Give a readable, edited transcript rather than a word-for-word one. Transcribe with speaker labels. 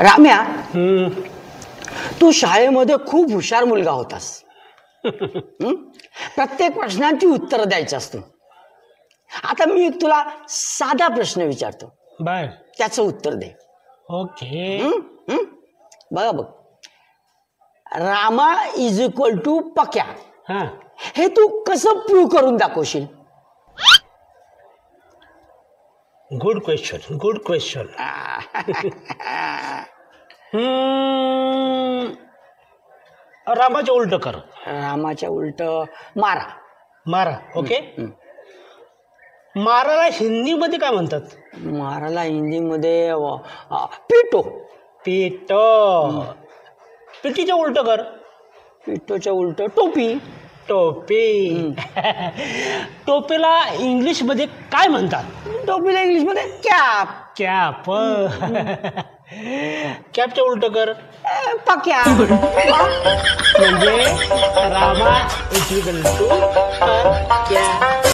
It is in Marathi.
Speaker 1: राम्या, तू शाळेमध्ये खूप हुशार मुलगा होतास. प्रत्येक प्रश्नांची उत्तर द्यायची असतो. आता मी तुला साधा प्रश्न विचारतो,
Speaker 2: बर
Speaker 1: त्याचं उत्तर दे.
Speaker 2: ओके.
Speaker 1: बघा बघ, रामा इज इक्वल टू पक्या,
Speaker 2: हा
Speaker 1: हे तू कसं प्रूव्ह करून दाखवशील?
Speaker 2: Good question, good question. रामाच्या उलट कर.
Speaker 1: रामाच्या उलट मारा.
Speaker 2: मारा. ओके. माराला हिंदी मध्ये काय म्हणतात?
Speaker 1: माराला हिंदीमध्ये पिटो.
Speaker 2: पिटो. पिटीच्या उलट कर.
Speaker 1: पिटोच्या उलट टोपी.
Speaker 2: टोपी. टोपीला इंग्लिश मध्ये काय म्हणतात?
Speaker 1: टोपीला इंग्लिश मध्ये कॅप.
Speaker 2: कॅप. कॅपच्या उलट कर.
Speaker 1: पक्या.
Speaker 2: म्हणजे रामा इज इक्वल टू पक्या.